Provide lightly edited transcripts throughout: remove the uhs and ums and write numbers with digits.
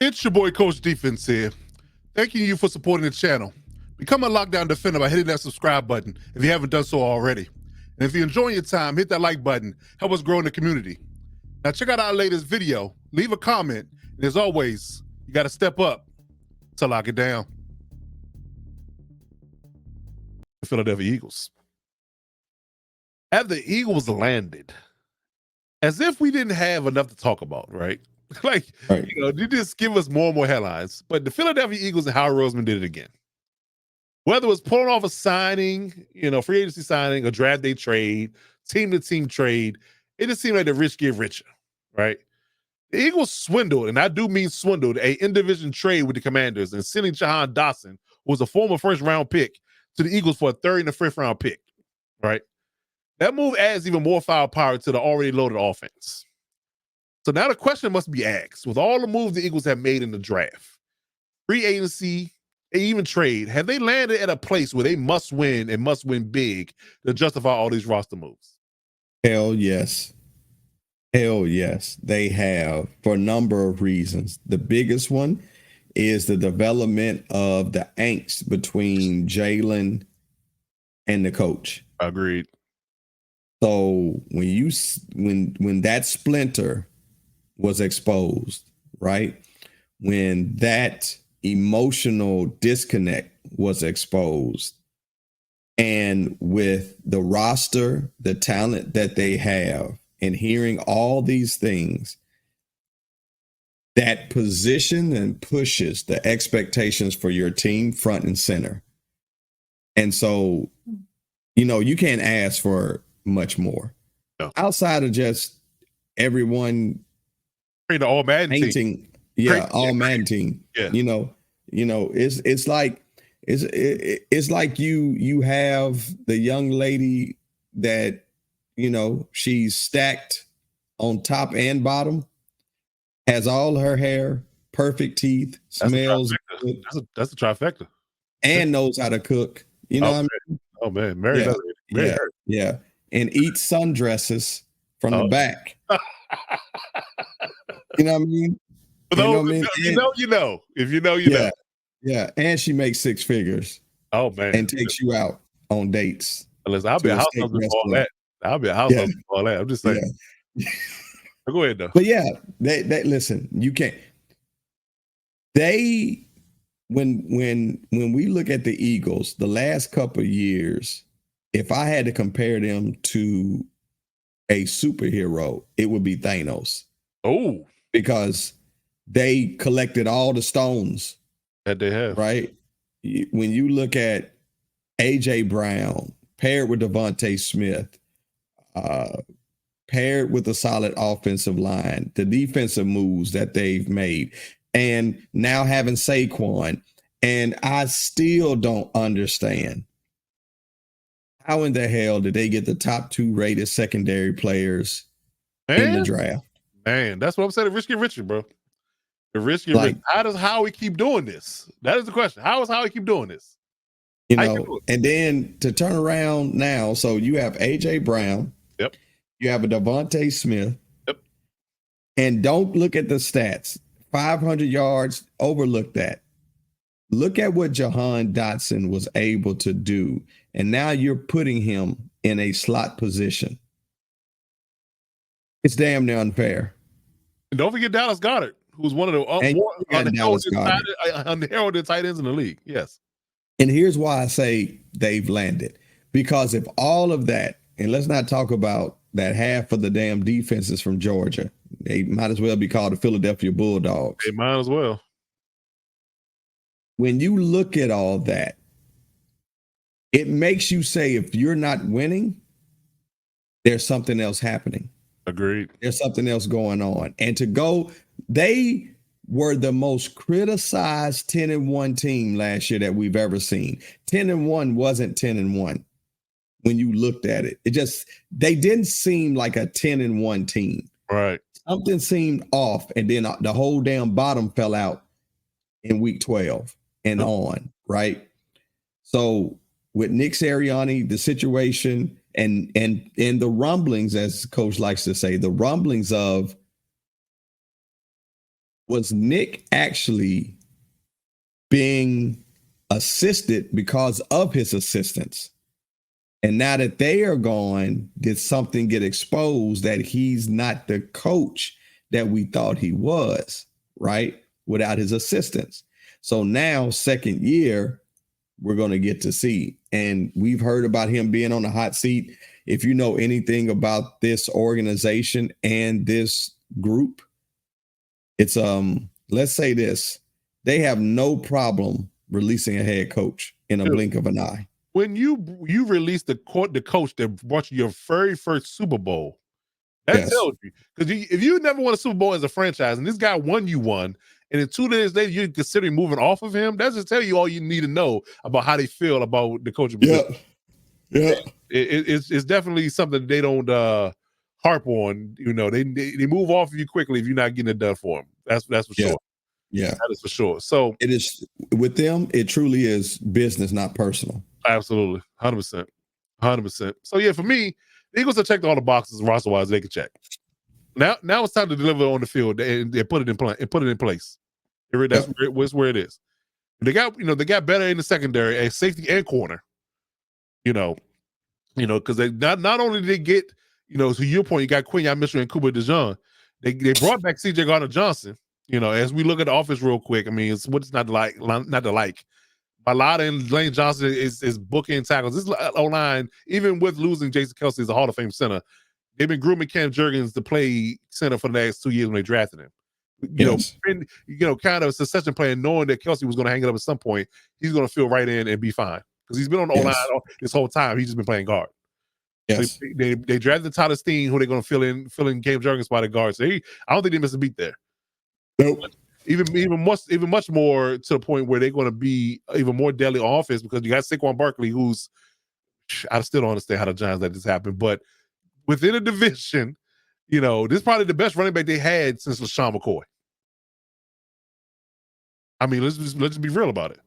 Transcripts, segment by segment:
It's your boy Coach Defense here. Thanking you for supporting the channel. Become a Lockdown Defender by hitting that subscribe button if you haven't done so already. And if you're enjoying your time, hit that like button. Help us grow in the community. Now check out our latest video, leave a comment, and as always, you got to step up to lock it down. The Philadelphia Eagles. Have the Eagles landed as if we didn't have enough to talk about, right? Like, right. You know, you just give us more and more headlines. But the Philadelphia Eagles and Howard Roseman did it again. Whether it was pulling off a signing, free agency signing, a draft day trade, team-to-team trade, it just seemed like the rich get richer, right? The Eagles swindled, and I do mean swindled, a in-division trade with the Commanders and sending Jahan Dotson, who was a former first-round pick, to the Eagles for a third and a fifth-round pick, right? That move adds even more firepower to the already loaded offense. So now the question must be asked, with all the moves the Eagles have made in the draft, free agency, and even trade, have they landed at a place where they must win and must win big to justify all these roster moves? Hell yes. Hell yes, they have, for a number of reasons. The biggest one is the development of the angst between Jalen and the coach. Agreed. So when that splinter was exposed, right? When that emotional disconnect was exposed, and with the roster, the talent that they have, and hearing all these things, that position and pushes the expectations for your team front and center. And so, you can't ask for much more. No. Outside of just everyone the all Madden team. Yeah, all Madden team. Yeah. It's like you have the young lady that she's stacked on top and bottom, has all her hair, perfect teeth, smells good. That's a trifecta. And knows how to cook. What I mean? Oh man, Mary. Yeah. And eats sundresses from the back. You know what I mean? For those you know. If you know, you know. Yeah. And she makes six figures. Oh man. And takes you out on dates. Listen, I'll be a house husband for all that. I'll be a house husband for all that. I'm just saying. Yeah. Go ahead though. But yeah, they listen, you can't. When we look at the Eagles, the last couple of years, if I had to compare them to a superhero, it would be Thanos. Oh. Because they collected all the stones that they have. Right? When you look at A.J. Brown, paired with Devontae Smith, paired with a solid offensive line, the defensive moves that they've made, and now having Saquon, and I still don't understand how in the hell did they get the top 2 rated secondary players in the draft? Man, that's what I'm saying. The rich get richer, bro. The rich get rich. How does Howie keep doing this? That is the question. How does Howie keep doing this? And then to turn around now, so you have A.J. Brown. Yep. You have a Devontae Smith. Yep. And don't look at the stats. 500 yards, overlook that. Look at what Jahan Dotson was able to do. And now you're putting him in a slot position. It's damn near unfair. And don't forget Dallas Goedert, who's one of the unheralded tight ends in the league. Yes. And here's why I say they've landed. Because if all of that, and let's not talk about that half of the damn defenses from Georgia, they might as well be called the Philadelphia Bulldogs. They might as well. When you look at all that, it makes you say, if you're not winning, there's something else happening. Agreed. There's something else going on. And they were the most criticized 10-1 team last year that we've ever seen. 10-1 wasn't 10-1 when you looked at it. They didn't seem like a 10-1 team. Right. Something seemed off, and then the whole damn bottom fell out in week 12 and on, right? So with Nick Sirianni, the situation and the rumblings, as Coach likes to say, the rumblings of was Nick actually being assisted because of his assistants? And now that they are gone, did something get exposed that he's not the coach that we thought he was, right? Without his assistants. So now, second year, we're going to get to see. And we've heard about him being on the hot seat. If you know anything about this organization and this group, it's let's say this. They have no problem releasing a head coach in a blink of an eye. When you release the coach that brought you your very first Super Bowl, that tells you, because if you never won a Super Bowl as a franchise and this guy won you one, and then 2 days later you're considering moving off of him, that just tell you all you need to know about how they feel about the coaching position. Yeah. It's definitely something they don't harp on. You know, they move off of you quickly if you're not getting it done for them. That's for sure. Yeah, that is for sure. So it is with them. It truly is business, not personal. Absolutely, 100%. So yeah, for me, the Eagles have checked all the boxes roster wise they can check. Now it's time to deliver on the field and put it in place. That's where it is. They got better in the secondary, a safety and corner. Because they not only did they get, to your point, you got Quinyon Mitchell and Cooper DeJean. They brought back CJ Gardner-Johnson. As we look at the offense real quick, I mean, it's what's not to like. Balada and Lane Johnson is booking tackles. This O-line, even with losing Jason Kelce as a Hall of Fame center, they've been grooming Cam Jurgens to play center for the next 2 years when they drafted him. Kind of a succession plan, knowing that Kelce was going to hang it up at some point. He's going to fill right in and be fine because he's been on the O-line this whole time. He's just been playing guard. Yes. So they drafted Tyler Steen, who they're going to fill in Cam Jurgens by the guard. So I don't think they missed a beat there. Nope. Even much more to the point where they're going to be even more deadly on offense because you got Saquon Barkley, who's I still don't understand how the Giants let this happen, but within a division, this is probably the best running back they had since LaShawn McCoy. I mean, let's just be real about it.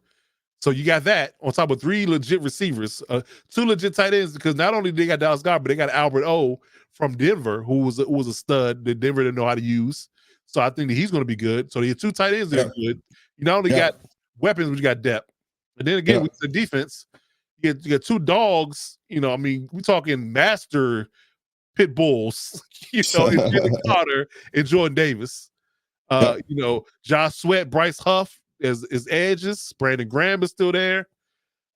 So you got that on top of 3 legit receivers, 2 legit tight ends, because not only they got Dallas Goedert, but they got Albert O from Denver, who was a stud that Denver didn't know how to use. So I think that he's going to be good. So you 2 tight ends that are good. You not only got weapons, but you got depth. And then again, with the defense, you got 2 dogs. I mean, we're talking master pit bulls. Jalen Carter and Jordan Davis. Josh Sweat, Bryce Huff is edges. Brandon Graham is still there.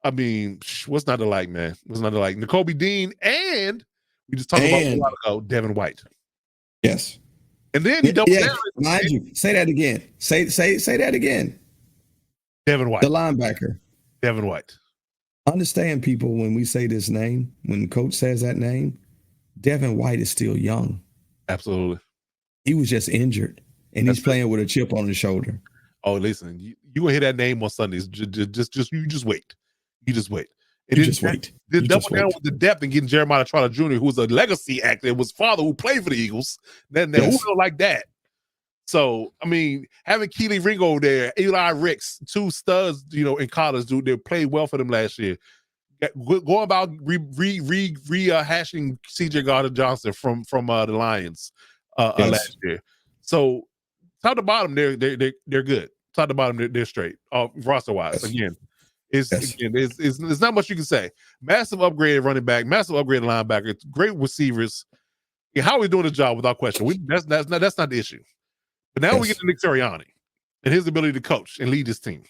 I mean, what's not to like, man? What's not to like? Nakobe Dean and we just talked about a while ago, Devin White. Yes. And then he doubled down. Mind you, say that again. Say that again. Devin White. The linebacker. Devin White. Understand, people, when we say this name, when the coach says that name, Devin White is still young. Absolutely. He was just injured, and he's playing with a chip on his shoulder. Oh, listen, you gonna hear that name on Sundays. You just wait. You just wait. And just wait. Then double down with the depth and getting Jeremiah Trotter Jr., who's a legacy actor, was father who played for the Eagles. Then who don't like that? So, I mean, having Keely Ringo there, Eli Ricks, 2 studs, in college, they played well for them last year. Going about rehashing CJ Gardner-Johnson from the Lions last year. So, top to bottom, they're good. Top to bottom, they're straight. Roster wise, again. It's not much you can say. Massive upgrade at running back, massive upgrade at linebacker, great receivers. How are we doing the job without question? That's not the issue. But now we get to Nick Sirianni and his ability to coach and lead this team.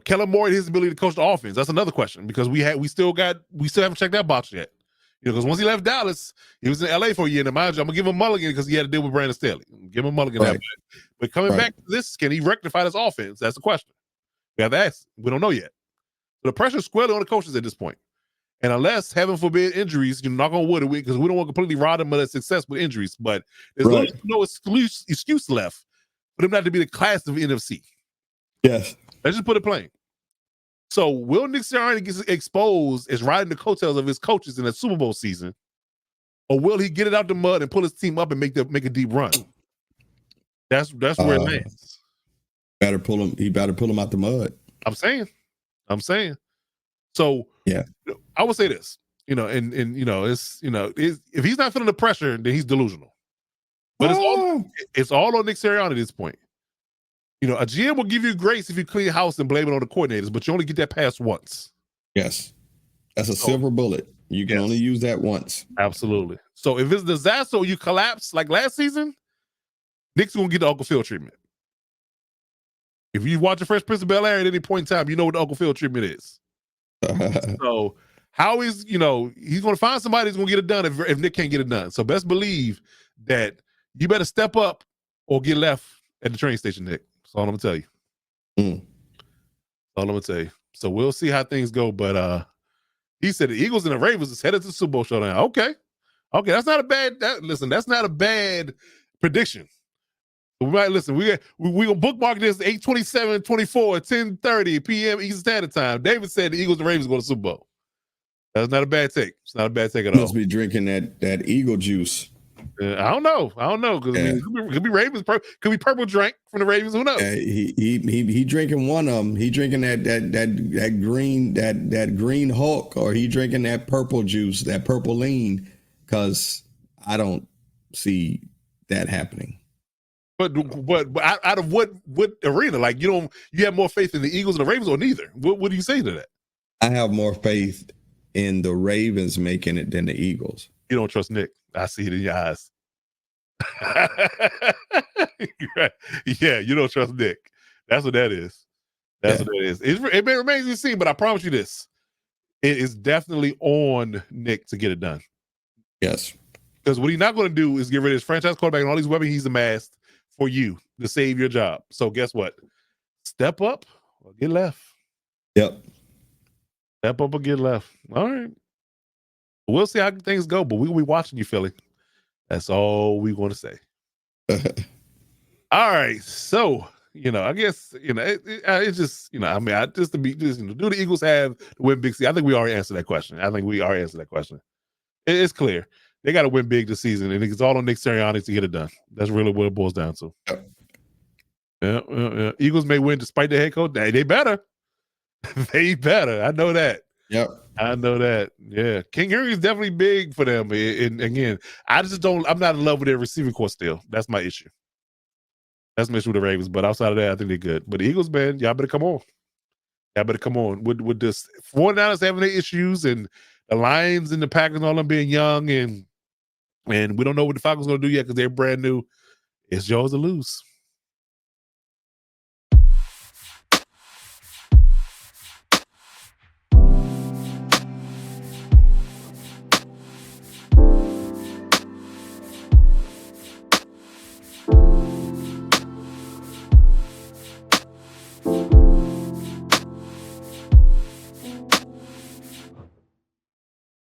Kellen Moore and his ability to coach the offense. That's another question because we still haven't checked that box yet. Because once he left Dallas, he was in LA for a year. And mind you, I'm gonna give him a mulligan because he had to deal with Brandon Staley. Give him a mulligan that way. But coming back to this, can he rectify this offense? That's the question. We have to ask. We don't know yet. So the pressure's squarely on the coaches at this point. And unless, heaven forbid, injuries, knock on wood, because we don't want to completely rob them of their success with injuries, but there's no excuse left for them not to be the class of NFC. Yes. Let's just put it plain. So will Nick Sirianni get exposed as riding the coattails of his coaches in the Super Bowl season, or will he get it out the mud and pull his team up and make a deep run? That's where it lands. He better pull him out the mud. I'm saying. So yeah, I would say this, it's if he's not feeling the pressure, then he's delusional. But it's all on Nick Sirianni at this point. You know, a GM will give you grace if you clean house and blame it on the coordinators, but you only get that pass once. Yes. That's a silver bullet. You can only use that once. Absolutely. So if it's a disaster or you collapse like last season, Nick's going to get the Uncle Phil treatment. If you watch the Fresh Prince of Bel-Air at any point in time, you know what the Uncle Phil treatment is. So Howie's, you know, he's going to find somebody who's going to get it done if Nick can't get it done. So best believe that you better step up or get left at the train station, Nick. That's all I'm going to tell you. That's all I'm going to tell you. So we'll see how things go. But he said the Eagles and the Ravens is headed to the Super Bowl showdown. Okay. That's not a bad, that's not a bad prediction. We might listen. We gonna bookmark this 8/27/24 10:30 p.m. Eastern Standard Time. David said the Eagles and Ravens go to the Super Bowl. That's not a bad take. It's not a bad take at all. Must be drinking that Eagle juice. I don't know because I mean, it could be Ravens. Could be purple drink from the Ravens. Who knows? He drinking one of them. He drinking that green Hulk, or he drinking that purple juice, that purple lean. Because I don't see that happening. But out of what arena? Like you have more faith in the Eagles and the Ravens, or neither? What do you say to that? I have more faith in the Ravens making it than the Eagles. You don't trust Nick. I see it in your eyes. Yeah, you don't trust Nick. That's what that is. That's what that is. It remains to be seen, but I promise you this: it is definitely on Nick to get it done. Yes, because what he's not going to do is get rid of his franchise quarterback and all these weapons he's amassed for you to save your job. So guess what? Step up or get left. Yep. Step up or get left. All right. We'll see how things go, but we'll be watching you, Philly. That's all we want to say. All right. So, I guess, it's just, do the Eagles have to win big? I think we already answered that question. It's clear. They got to win big this season, and it's all on Nick Sirianni to get it done. That's really what it boils down to. Yeah. Eagles may win despite the head coach. They better. They better. I know that. Yep. I know that. Yeah. King Henry is definitely big for them. And again, I'm not in love with their receiving corps still. That's my issue. That's my issue with the Ravens. But outside of that, I think they're good. But the Eagles, man, y'all better come on. With this 49ers having their issues and the Lions and the Packers and all them being young and we don't know what the Falcons are going to do yet because they're brand new. It's yours to lose.